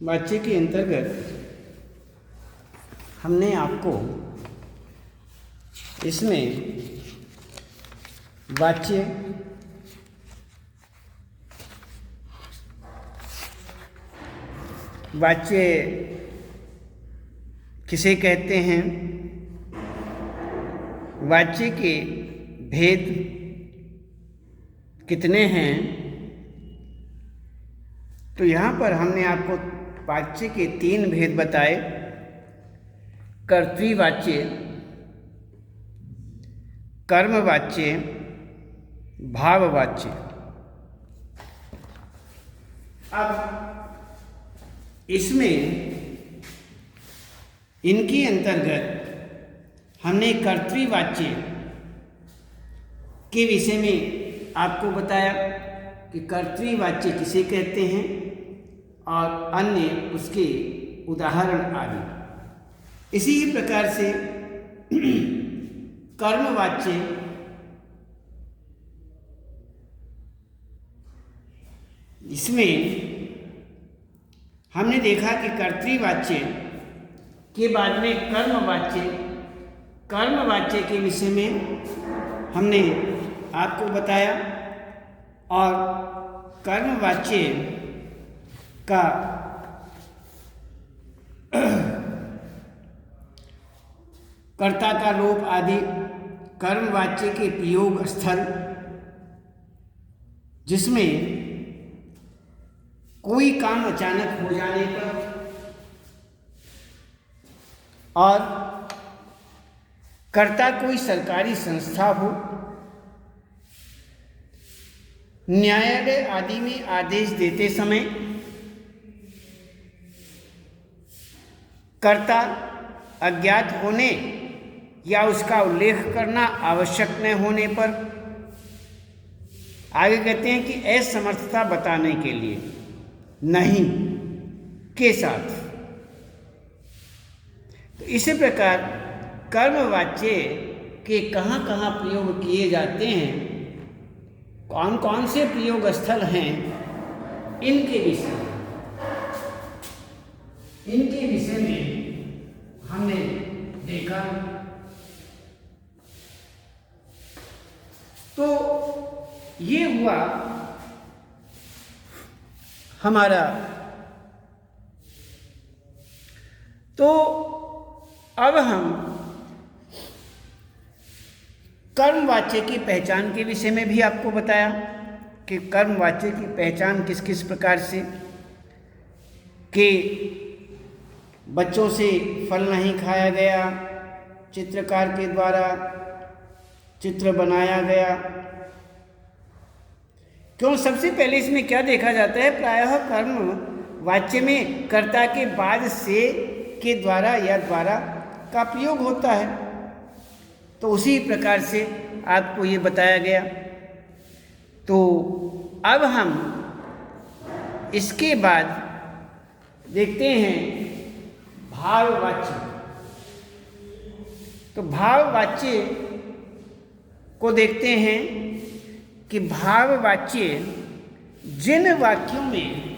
वाच्य के अंतर्गत हमने आपको इसमें वाच्य, वाच्य किसे कहते हैं, वाच्य के भेद कितने हैं, तो यहाँ पर हमने आपको वाच्य के 3 भेद बताए। कर्तृवाच्य, कर्मवाच्य, भाववाच्य। अब इसमें इनके अंतर्गत हमने कर्तृवाच्य के विषय में आपको बताया कि कर्तृवाच्य किसे कहते हैं और अन्य उसके उदाहरण आदि। इसी प्रकार से कर्मवाच्य, इसमें हमने देखा कि कर्तृवाच्य के बाद में कर्मवाच्य, कर्मवाच्य के विषय में हमने आपको बताया और कर्मवाच्य का कर्ता का लोप आदि, कर्मवाच्य के प्रयोग स्थल, जिसमें कोई काम अचानक हो जाने पर और कर्ता कोई सरकारी संस्था हो, न्यायालय आदि में आदेश देते समय कर्ता अज्ञात होने या उसका उल्लेख करना आवश्यक न होने पर, आगे कहते हैं कि असमर्थता बताने के लिए नहीं के साथ। तो इसी प्रकार कर्मवाच्य के कहाँ कहाँ प्रयोग किए जाते हैं, कौन कौन से प्रयोग स्थल हैं, इनके विषय में हमने देखा। तो ये हुआ हमारा। तो अब हम कर्मवाच्य की पहचान के विषय में भी आपको बताया कि कर्मवाच्य की पहचान किस किस प्रकार से, कि बच्चों से फल नहीं खाया गया, चित्रकार के द्वारा चित्र बनाया गया। क्यों? सबसे पहले इसमें क्या देखा जाता है, प्रायः कर्म वाच्य में कर्ता के बाद से के द्वारा या द्वारा का प्रयोग होता है। तो उसी प्रकार से आपको ये बताया गया। तो अब हम इसके बाद देखते हैं भाववाच्य। तो भाववाच्य को देखते हैं कि भाववाच्य जिन वाक्यों में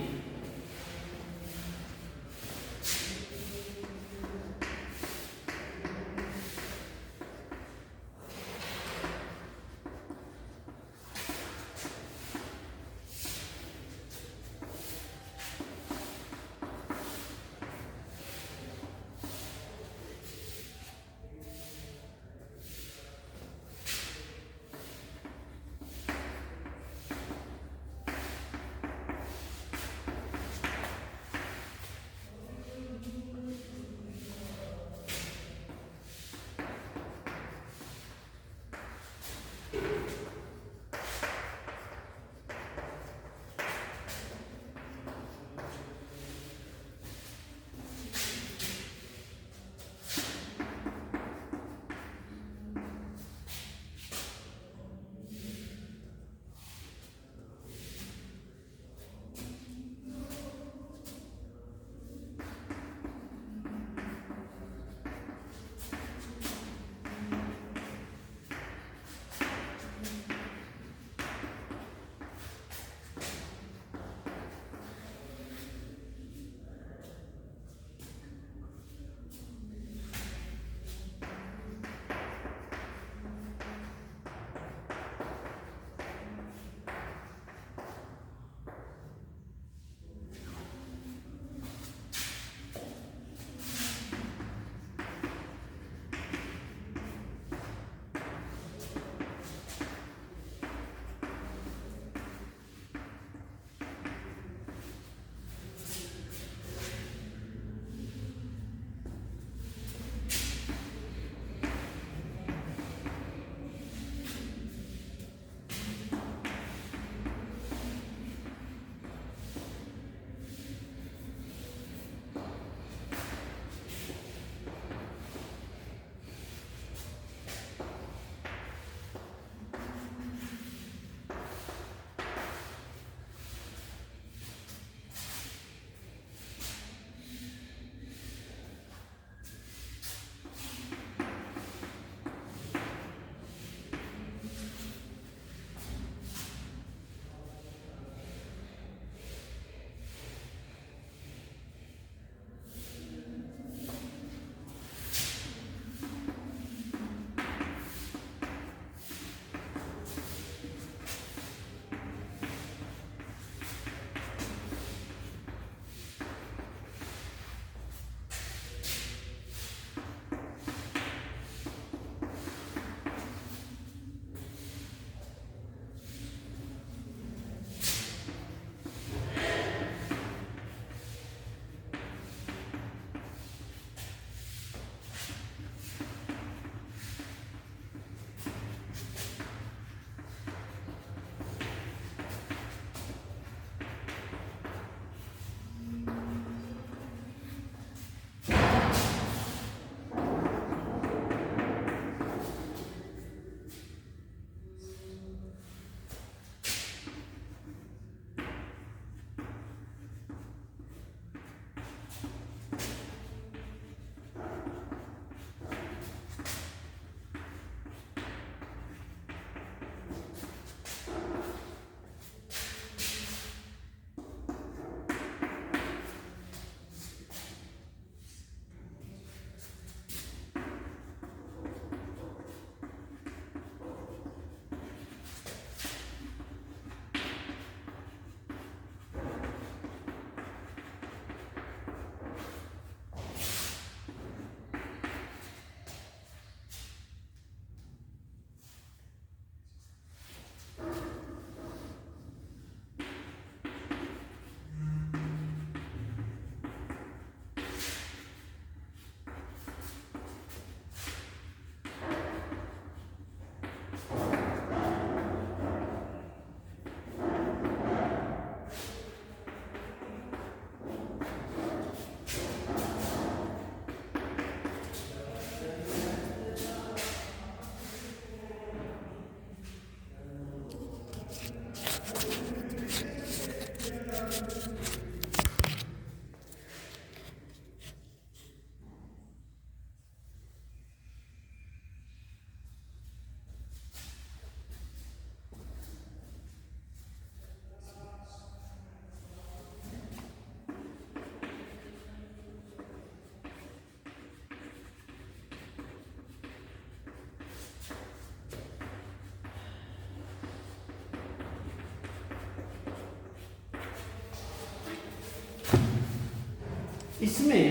इसमें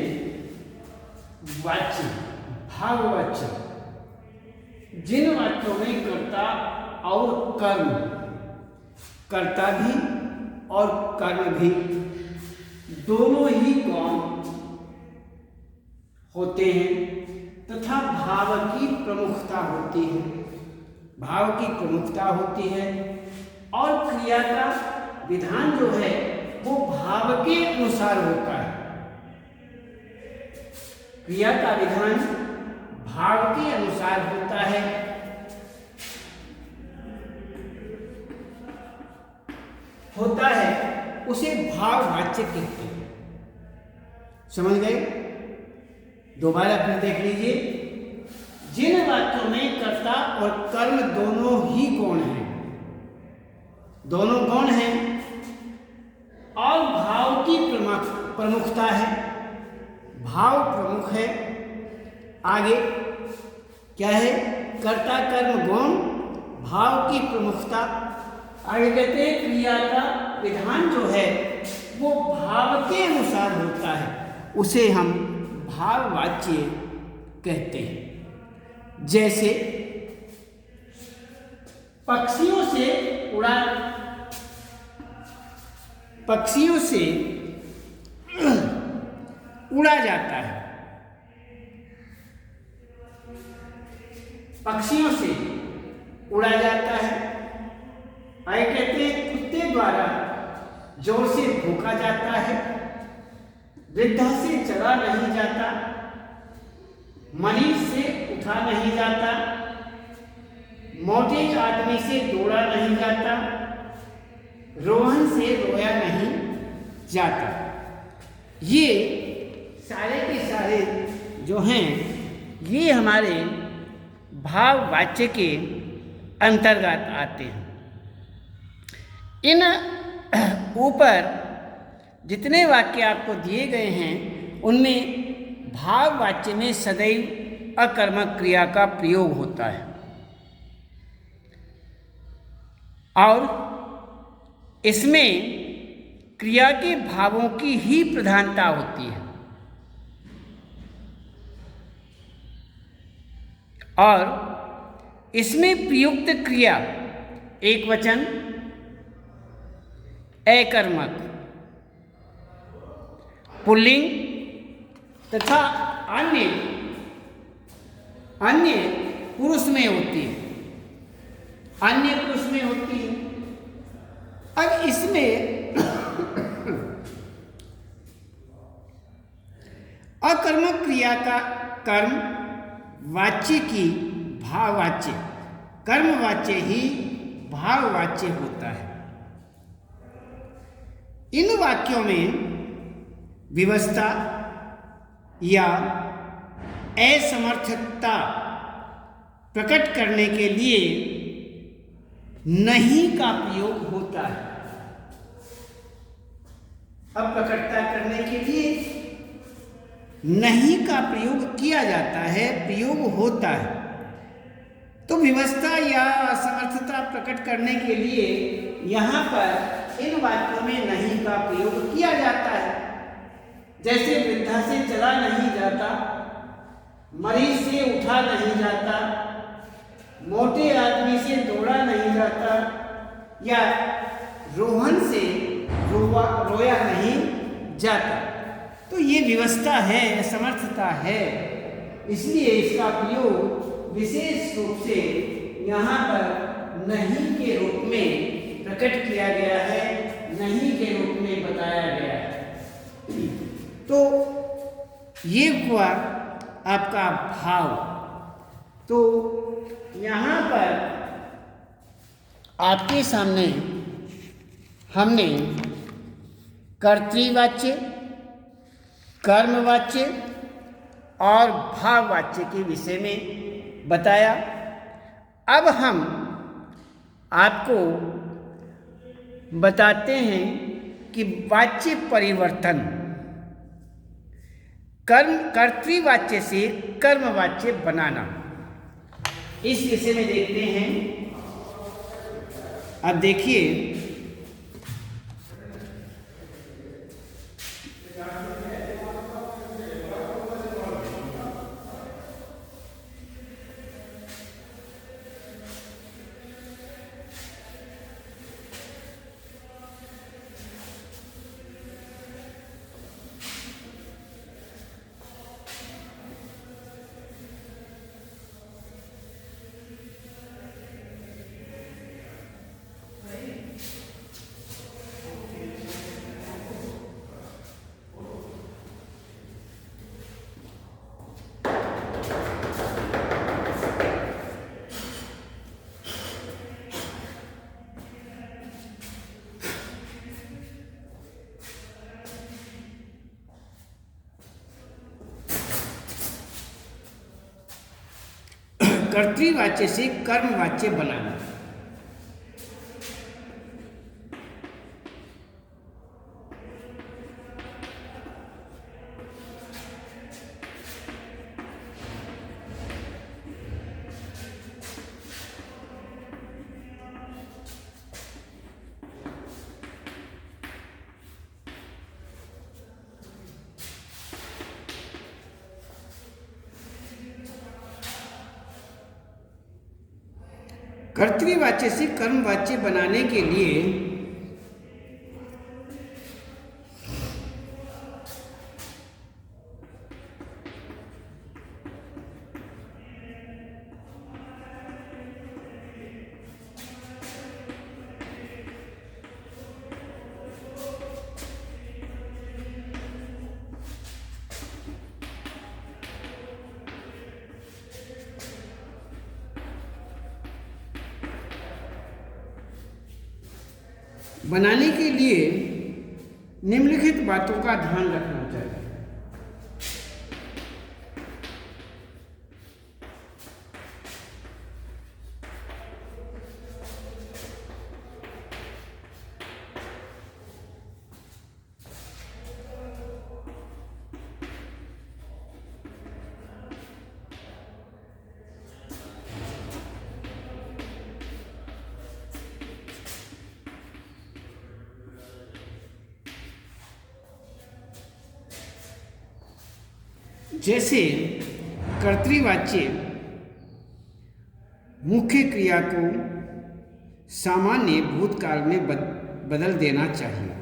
वाच्य, भाववाच्य, जिन वाक्यों में कर्ता और कर्म, कर्ता भी और कर्म भी दोनों ही गौण होते हैं तथा भाव की प्रमुखता होती है, भाव की प्रमुखता होती है और क्रिया का विधान जो है वो भाव के अनुसार होता है। क्रिया का विधान भाव के अनुसार होता है। उसे भाववाच्य कहते हैं। समझ गए? दोबारा फिर देख लीजिए। जिन वाक्यों में कर्ता और कर्म दोनों ही गौण हैं, दोनों गौण हैं और भाव की प्रमुखता है, भाव प्रमुख है। आगे क्या है? कर्ता कर्म गौण, भाव की प्रमुखता। आगे कहते हैं क्रिया का विधान जो है वो भाव के अनुसार होता है, उसे हम भाववाच्य कहते हैं। जैसे पक्षियों से उड़ा जाता है, पक्षियों से उड़ा जाता है। आगे कहते हैं कुत्ते द्वारा जोर से भूखा जाता है, वृद्धा से चला नहीं जाता, मरीज से उठा नहीं जाता, मोटे आदमी से दौड़ा नहीं जाता, रोहन से रोया नहीं जाता। ये सारे के सारे जो हैं ये हमारे भाववाच्य के अंतर्गत आते हैं। इन ऊपर जितने वाक्य आपको दिए गए हैं उनमें भाववाच्य में सदैव अकर्मक क्रिया का प्रयोग होता है और इसमें क्रिया के भावों की ही प्रधानता होती है और इसमें प्रयुक्त क्रिया एक वचन, अकर्मक, पुल्लिंग तथा अन्य पुरुष में होती है, अन्य पुरुष में होती है। अब इसमें अकर्मक क्रिया का कर्म वाच्य की भाववाच्य, कर्मवाच्य ही भाववाच्य होता है। इन वाक्यों में विवशता या असमर्थता प्रकट करने के लिए नहीं का प्रयोग होता है। अब प्रकटता करने के लिए नहीं का प्रयोग किया जाता है, प्रयोग होता है। तो विवशता या असमर्थता प्रकट करने के लिए यहाँ पर इन वाक्यों में नहीं का प्रयोग किया जाता है। जैसे वृद्धा से चला नहीं जाता, मरीज से उठा नहीं जाता, मोटे आदमी से दौड़ा नहीं जाता या रोहन से रोया नहीं जाता। तो ये विवशता है, असमर्थता है, इसलिए इसका प्रयोग विशेष रूप से यहाँ पर नहीं के रूप में प्रकट किया गया है, नहीं के रूप में बताया गया है। तो ये हुआ आपका भाव। तो यहाँ पर आपके सामने हमने कर्तृवाच्य, कर्मवाच्य और भाववाच्य के विषय में बताया। अब हम आपको बताते हैं कि वाच्य परिवर्तन, कर्तृवाच्य से कर्मवाच्य बनाना, इस विषय में देखते हैं। अब देखिए, कर्तृवाच्य से कर्मवाच्य बनाना। कर्तृवाच्य से कर्मवाच्य बनाने के लिए निम्नलिखित बातों का ध्यान रखना चाहिए। जैसे कर्तृवाच्य मुख्य क्रिया को सामान्य भूतकाल में बदल देना चाहिए।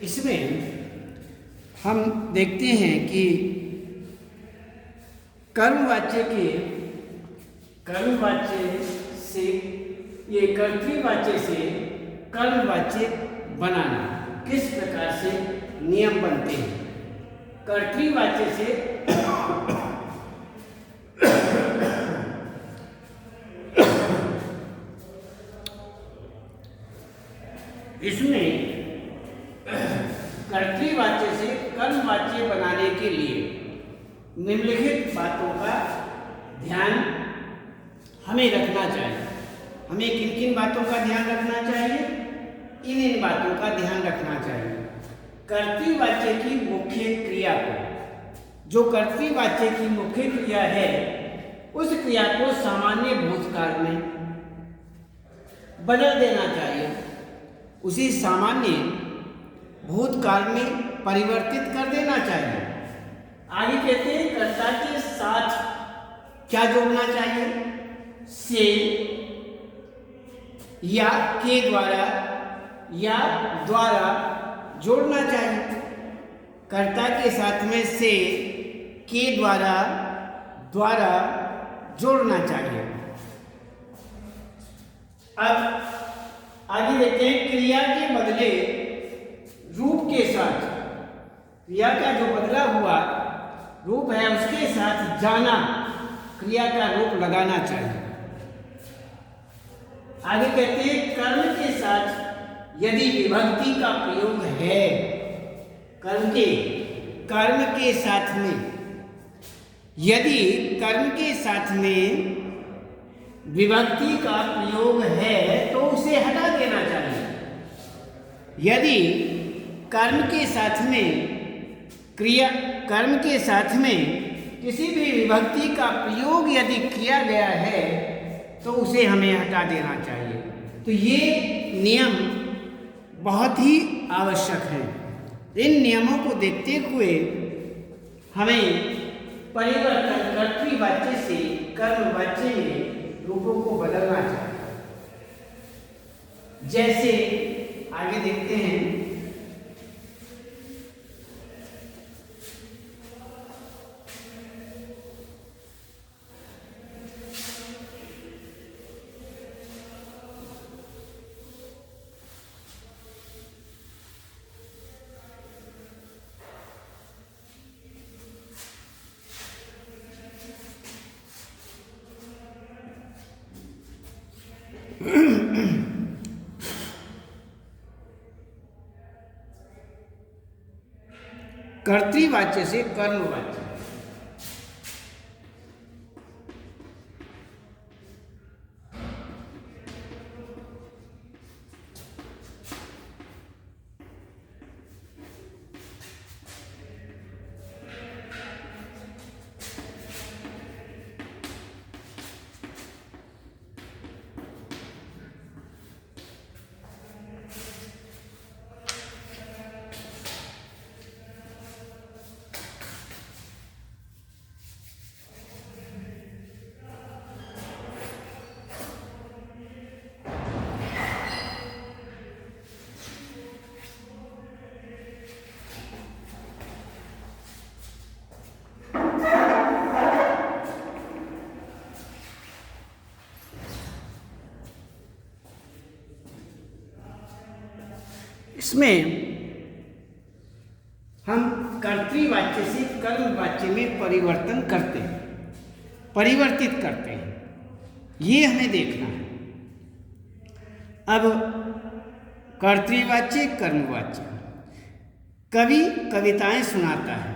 इसमें हम देखते हैं कि कर्मवाच्य से ये कर्तृवाच्य से कर्मवाच्य बनाना किस प्रकार से नियम बनते हैं। कर्तृवाच्य से इसमें कर्तृवाच्य से कर्मवाच्य बनाने के लिए निम्नलिखित बातों का ध्यान हमें रखना चाहिए। हमें किन किन बातों का ध्यान रखना चाहिए? इन बातों का ध्यान रखना चाहिए। कर्तृवाच्य की मुख्य क्रिया को, जो कर्तृवाच्य की मुख्य क्रिया है, उस क्रिया को सामान्य भूतकाल में बदल देना चाहिए। उसी सामान्य भूतकाल में परिवर्तित कर देना चाहिए। आगे कहते हैं कर्ता के साथ क्या जोड़ना चाहिए? से या के द्वारा या द्वारा जोड़ना चाहिए। कर्ता के साथ में से के द्वारा जोड़ना चाहिए। अब आगे देखते हैं क्रिया के बदले रूप के साथ, क्रिया का जो बदला हुआ रूप है उसके साथ जाना क्रिया का रूप लगाना चाहिए। आगे कहते हैं कर्म के साथ यदि विभक्ति का प्रयोग है, कर्म के साथ में यदि कर्म के साथ में विभक्ति का प्रयोग है तो उसे हटा देना चाहिए। यदि कर्म के साथ में किसी भी विभक्ति का प्रयोग यदि किया गया है तो उसे हमें हटा देना चाहिए। तो ये नियम बहुत ही आवश्यक है। इन नियमों को देखते हुए हमें परिवर्तन कर्तृवाच्य से कर्मवाच्य में रूपों को बदलना चाहिए। जैसे आगे देखते हैं, कर्तृवाच्य से कर्मवाच्य। इसमें हम कर्तृवाच्य से कर्मवाच्य में परिवर्तित करते हैं। ये हमें देखना है। अब कर्तृवाच्य कर्मवाच्य, कवि कविताएं सुनाता है।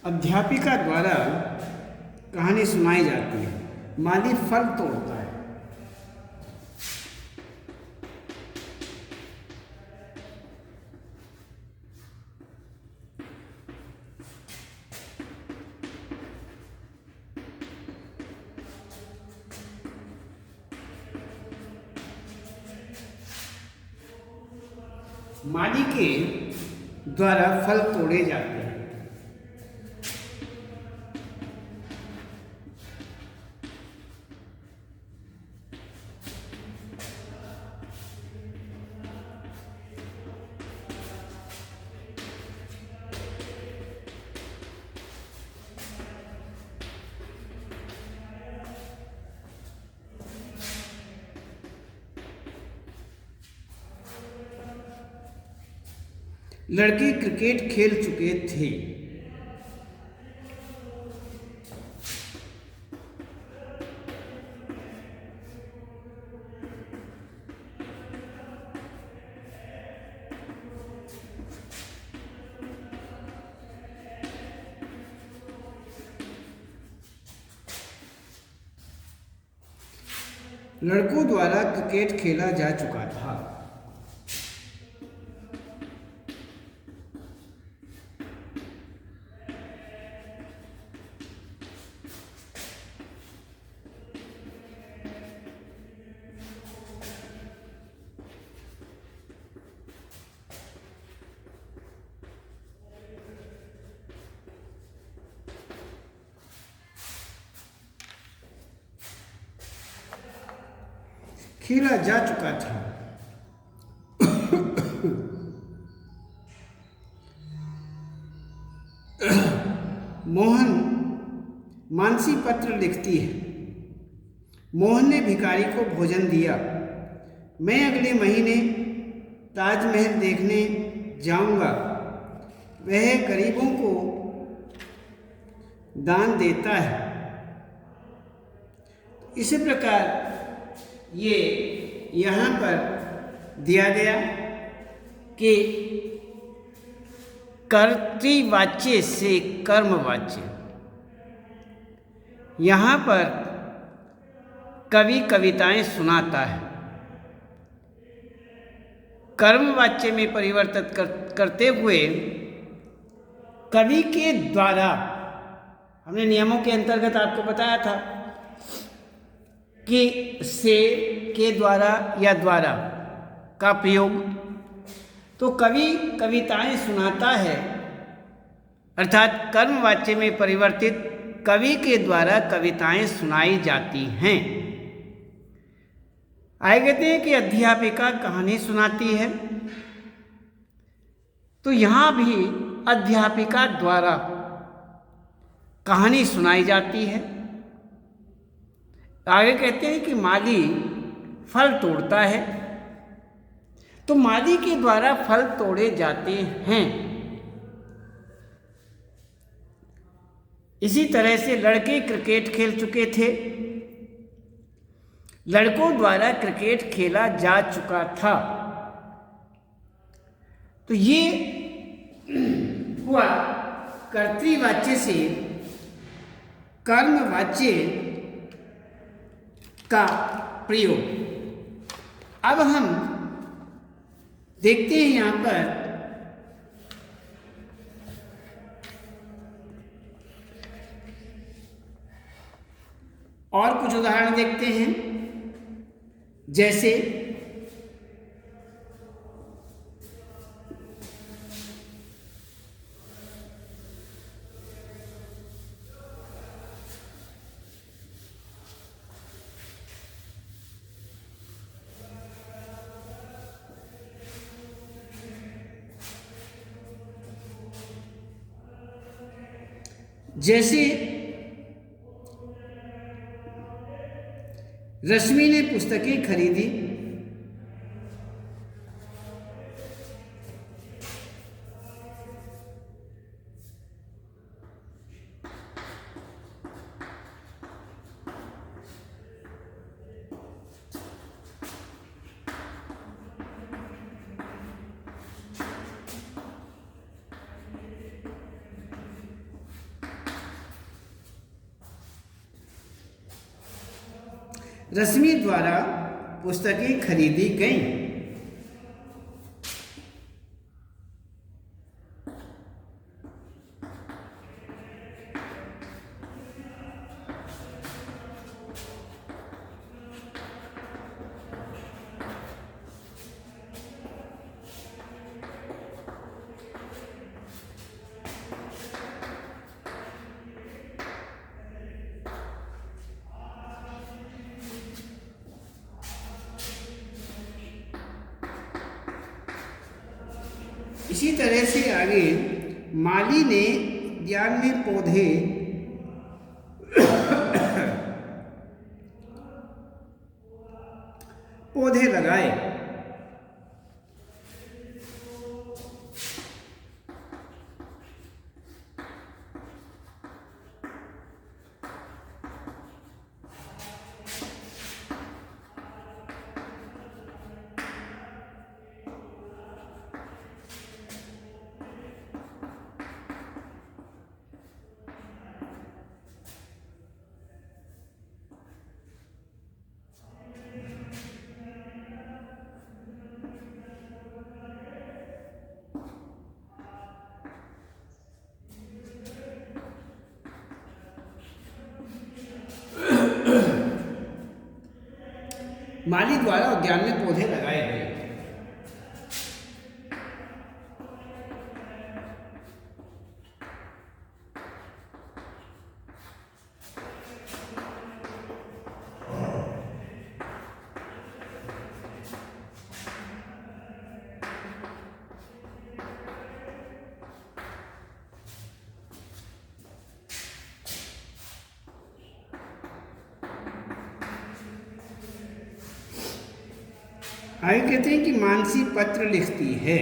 अध्यापिका द्वारा कहानी सुनाई जाती है। माली फल तोड़ता है। माली के द्वारा फल तोड़े जाते हैं। लड़के क्रिकेट खेल चुके थे। लड़कों द्वारा क्रिकेट खेला जा चुका था। खेला जा चुका था। मोहन मानसी पत्र लिखती है। मोहन ने भिखारी को भोजन दिया। मैं अगले महीने ताजमहल देखने जाऊंगा। वह गरीबों को दान देता है। इसी प्रकार ये यहाँ पर दिया गया कि कर्तृवाच्य से कर्मवाच्य। यहाँ पर कवि कविताएं सुनाता है। कर्मवाच्य में परिवर्तित करते हुए कवि के द्वारा, हमने नियमों के अंतर्गत आपको बताया था कि से, के द्वारा या द्वारा का प्रयोग, तो कवि कविताएं सुनाता है, अर्थात कर्मवाच्य में परिवर्तित कवि के द्वारा कविताएं सुनाई जाती हैं। आगे कहते हैं कि अध्यापिका कहानी सुनाती है। तो यहाँ भी अध्यापिका द्वारा कहानी सुनाई जाती है। आगे कहते हैं कि माली फल तोड़ता है। तो माली के द्वारा फल तोड़े जाते हैं। इसी तरह से लड़के क्रिकेट खेल चुके थे। लड़कों द्वारा क्रिकेट खेला जा चुका था। तो ये हुआ कर्तृवाच्य से कर्मवाच्य का प्रयोग। अब हम देखते हैं यहाँ पर और कुछ उदाहरण देखते हैं। जैसे रश्मि ने पुस्तकें खरीदी। रश्मि द्वारा पुस्तकें खरीदी गईं। इसी तरह से आगे माली ने उद्यान में पौधे लगाए। माली द्वारा उद्यान में पौधे लगाए गए। आगे कहते हैं कि मानसी पत्र लिखती है।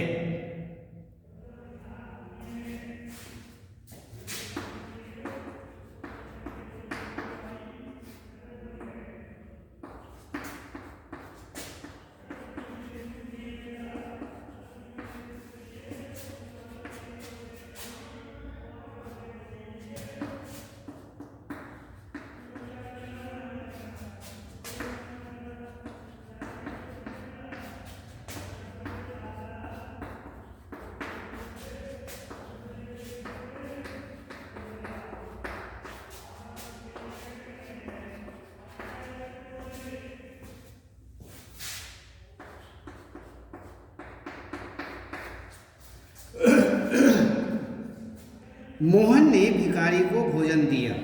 मोहन ने भिखारी को भोजन दिया।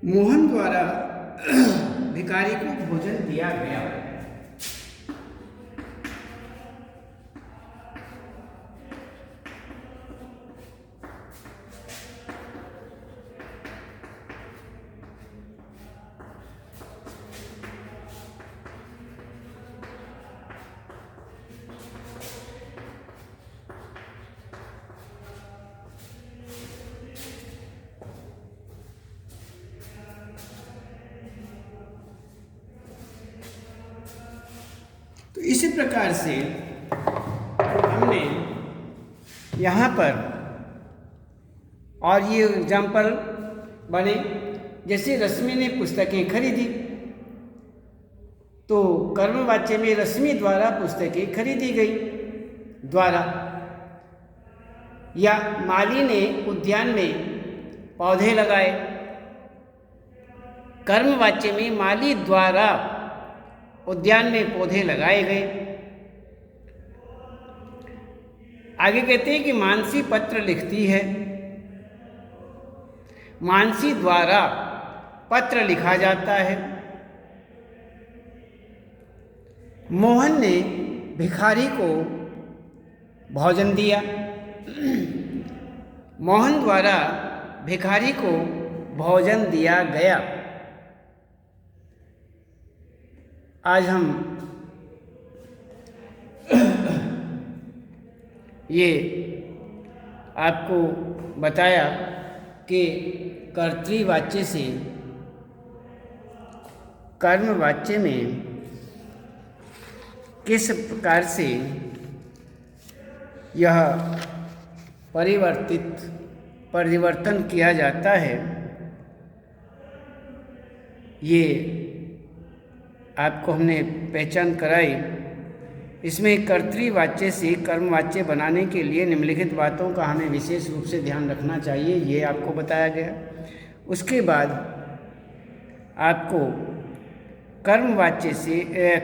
मोहन द्वारा भिखारी को भोजन दिया गया। तो इसी प्रकार से हमने यहाँ पर और ये एग्जाम्पल बने, जैसे रश्मि ने पुस्तकें खरीदी, तो कर्मवाच्य में रश्मि द्वारा पुस्तकें खरीदी गई द्वारा, या माली ने उद्यान में पौधे लगाए, कर्मवाच्य में माली द्वारा उद्यान में पौधे लगाए गए। आगे कहते हैं कि मानसी पत्र लिखती है। मानसी द्वारा पत्र लिखा जाता है। मोहन ने भिखारी को भोजन दिया। मोहन द्वारा भिखारी को भोजन दिया गया। आज हम ये आपको बताया कि कर्तृवाच्य से कर्मवाच्य में किस प्रकार से यह परिवर्तन किया जाता है, ये आपको हमने पहचान कराई। इसमें कर्तृवाच्य से कर्मवाच्य बनाने के लिए निम्नलिखित बातों का हमें विशेष रूप से ध्यान रखना चाहिए, ये आपको बताया गया। उसके बाद आपको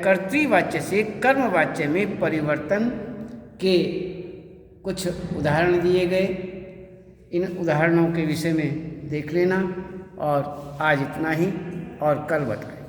कर्तृवाच्य से कर्मवाच्य में परिवर्तन के कुछ उदाहरण दिए गए। इन उदाहरणों के विषय में देख लेना, और आज इतना ही, और कल बताएं।